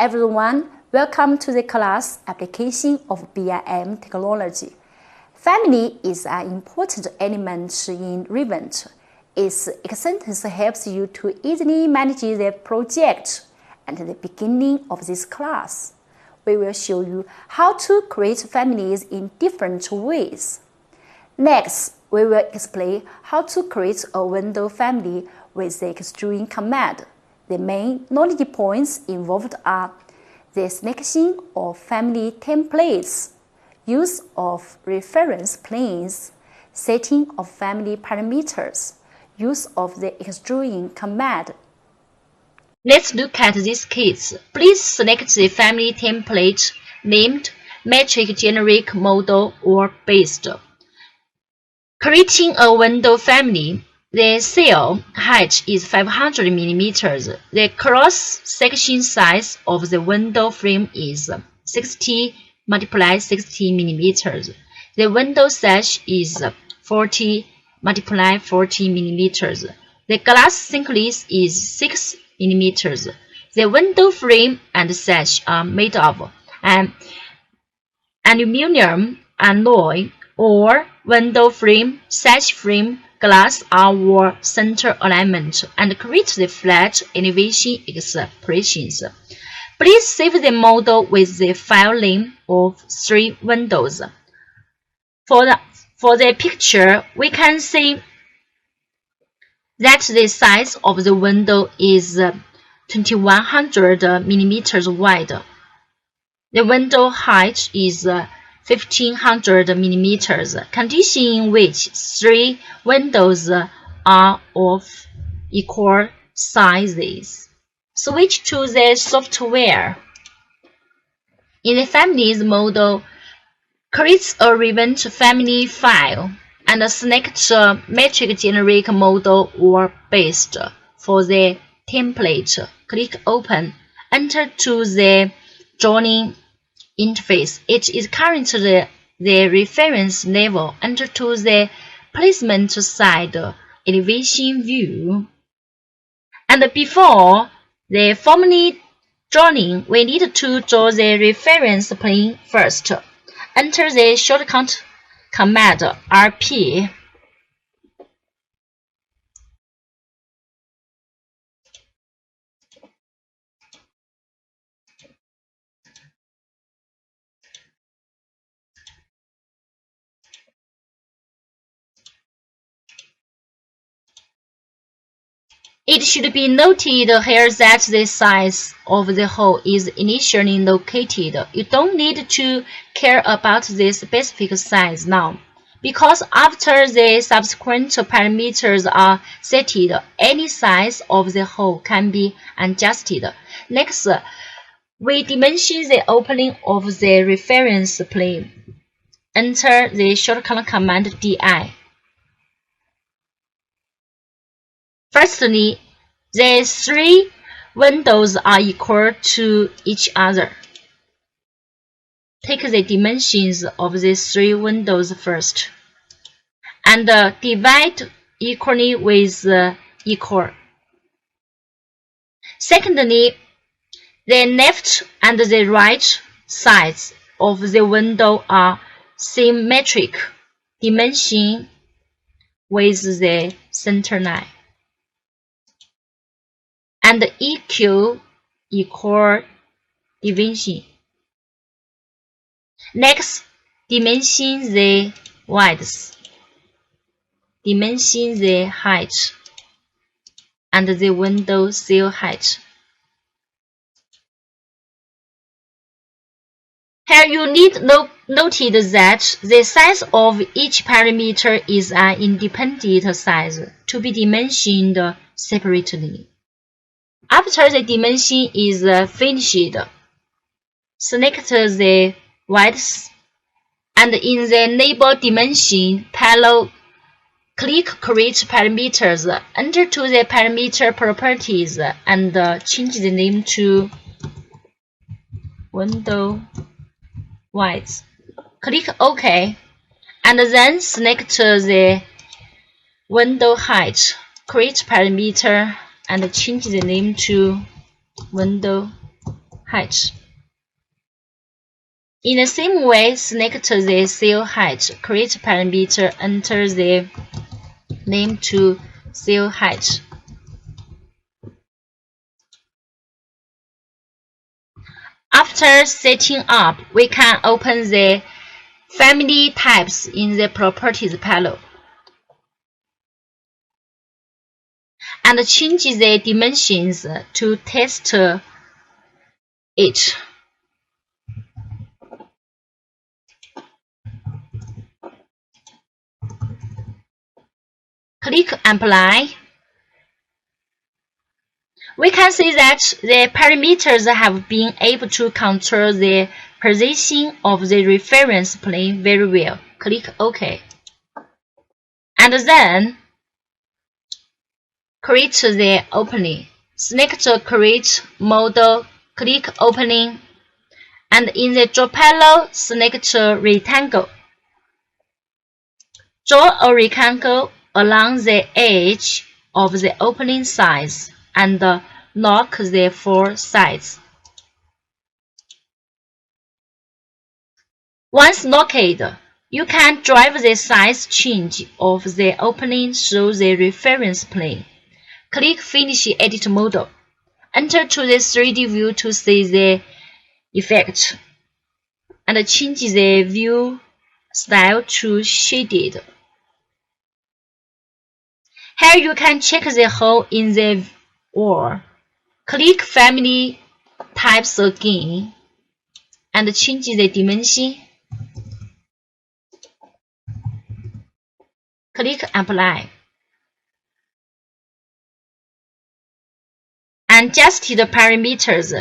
everyone, welcome to the class Application of BIM Technology. Family is an important element in Revit. Its existence helps you to easily manage the project. At the beginning of this class, we will show you how to create families in different ways. Next, we will explain how to create a window family with the extrude command. The main knowledge points involved are the selection of family templates, use of reference planes, setting of family parameters, use of the extrude command. Let's look at this case. Please select the family template named Metric Generic Model or Based. Creating a window family. The cell height is 500 mm. The cross-section size of the window frame is 60 x 60 mm. The window sash is 40 x 40 mm. The glass thickness is 6 mm. The window frame and sash are made of an aluminum alloy or window frame, sash frame, glass or center alignment, and create the flat elevation expressions. Please save the model with the file name of 3 windows. For the picture, we can see that the size of the window is 2100 mm wide. The window height is 1500 mm, condition in which 3 windows are of equal sizes. Switch to the software. In the Families model, create a Revit family file and select Metric Generic Model or Based for the template. Click Open. Enter to the drawing interface. It is currently the reference level. Enter to the placement side elevation view. And before the formally drawing, we need to draw the reference plane first. Enter the shortcut command RP. It should be noted here that the size of the hole is initially located. You don't need to care about the specific size now, because after the subsequent parameters are set, any size of the hole can be adjusted. Next, we dimension the opening of the reference plane. Enter the shortcut command DI. Firstly, the 3 windows are equal to each other. Take the dimensions of the 3 windows first, and divide equally with equal. Secondly, the left and the right sides of the window are symmetric. Dimension with the center line. And EQ equal division. Next, dimension the width, dimension the height, and the window sill height. Here you need note that the size of each parameter is an independent size to be dimensioned separately. After the dimension is finished, select the width, and in the label dimension panel, click Create Parameters. Enter to the parameter properties and change the name to window width. Click OK, and then select the window height. Create parameter and change the name to window height. In the same way, select the cell height, create parameter, enter the name to cell height. After setting up, we can open the family types in the properties panel and change the dimensions to test it. Click Apply. We can see that the parameters have been able to control the position of the reference plane very well. Click OK. And then create the opening. Select Create Model, click Opening, and in the Draw panel, select Rectangle. Draw a rectangle along the edge of the opening size and lock the four sides. Once locked, you can drive the size change of the opening through the reference plane. Click Finish Edit Model. Enter to the 3D view to see the effect, and change the view style to shaded. Here you can check the hole in the wall. Click Family Types again and change the dimension. Click Apply. Adjust the parameters.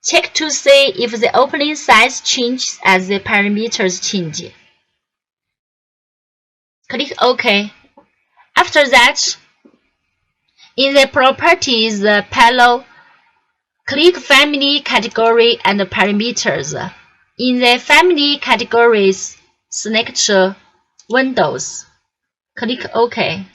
Check to see if the opening size changes as the parameters change. Click OK. After that, in the Properties panel, click Family Category and Parameters. In the Family Categories, select Windows. Click OK.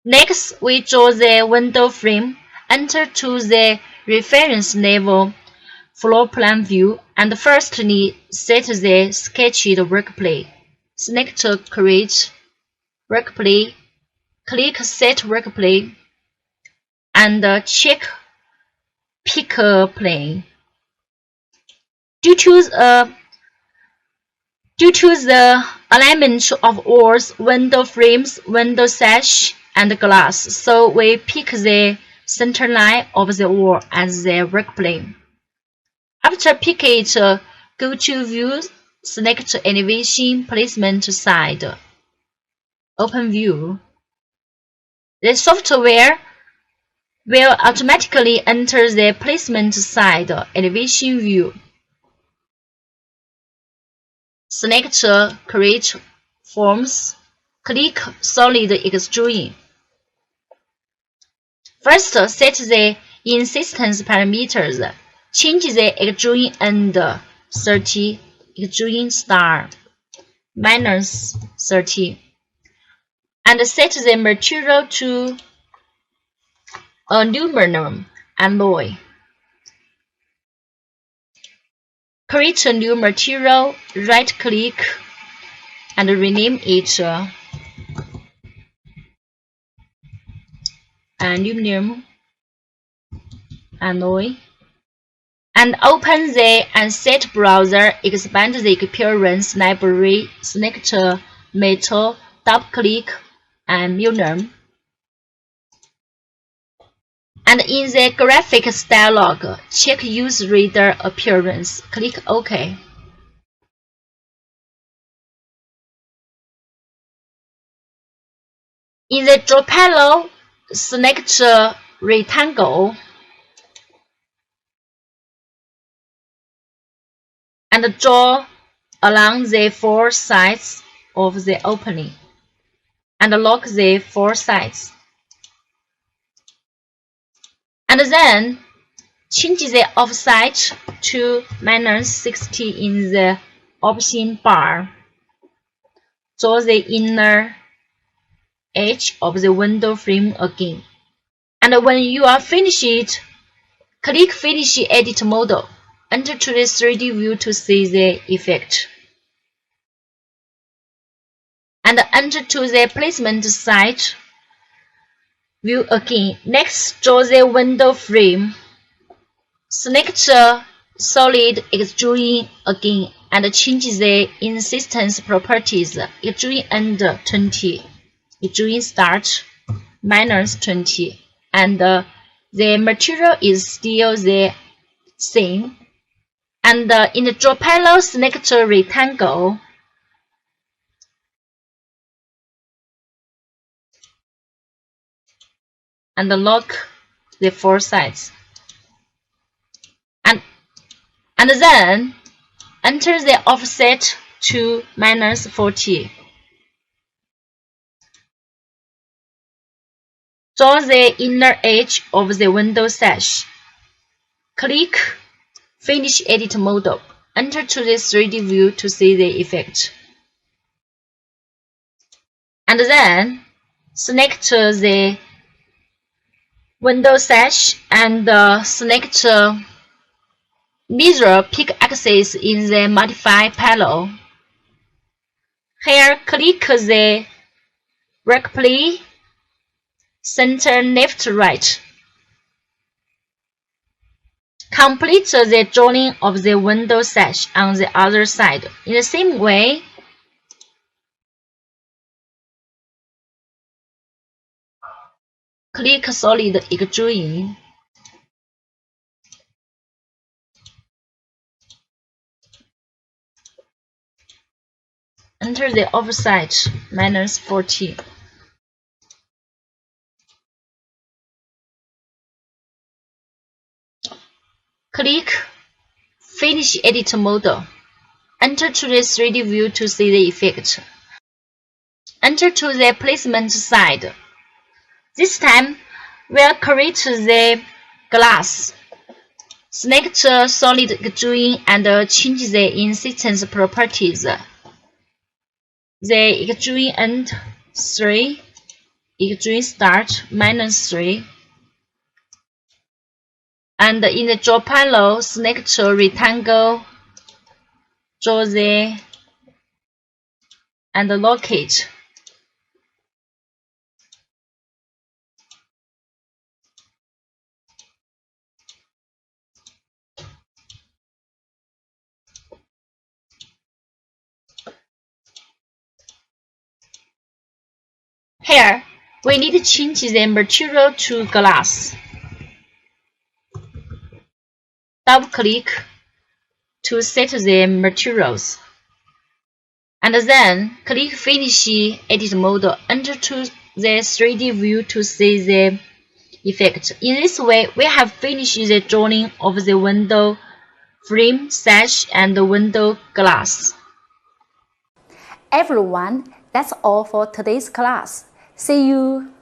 Next, we draw the window frame. Enter to the reference level floor plan view and firstly set the sketched workplane. Select Create Workplane, click Set Workplane, and check Pick Plane. Due to the alignment of walls, window frames, window sash, and glass, so we pick the center line of the wall as the workplane. After pick it, go to View, select Elevation Placement Side. Open View. The software will automatically enter the Placement Side elevation view. Select Create Forms. Click Solid Extrusion. First, set the insistence parameters. Change the extrusion end 30, extrusion star -30, and set the material to aluminum alloy. Create a new material, right-click, and rename it aluminum alloy. And open the Asset browser, expand the Appearance library, select Metal, double-click aluminum. And in the Graphics dialog, check Use Reader Appearance. Click OK. In the Draw panel, select Rectangle and draw along the four sides of the opening, and lock the four sides. And then change the offset to -60 in the option bar. Draw the inner edge of the window frame again. And when you are finished, click Finish Edit Model. Enter to the 3D view to see the effect. And enter to the placement site view again. Next, draw the window frame. Select solid extrude again and change the insistence properties. Extrude end 20, extrude start -20, and the material is still the same. And in the draw panel, select rectangle. And lock the 4 sides. And then enter the offset to -40. Draw the inner edge of the window sash. Click Finish Edit Model. Enter to the 3D view to see the effect. And then select the window sash and select Mirror Peak Axis in the Modify panel. Here, click the Rectangle Center Left Right. Complete the drawing of the window sash on the other side. In the same way, click Solid Extrude. Enter the offset -40. Click Finish Edit Model. Enter to the 3D view to see the effect. Enter to the placement side. This time, we'll create the glass. Select solid extrude and change the insistence properties. The extrude end 3, extrude start -3. And in the draw panel, select rectangle, draw the and lock it. Here, we need to change the material to glass. Double-click to set the materials. And then click Finish Edit Model. Enter to the 3D view to see the effect. In this way, we have finished the drawing of the window frame, sash, and the window glass. Everyone, that's all for today's class. See you!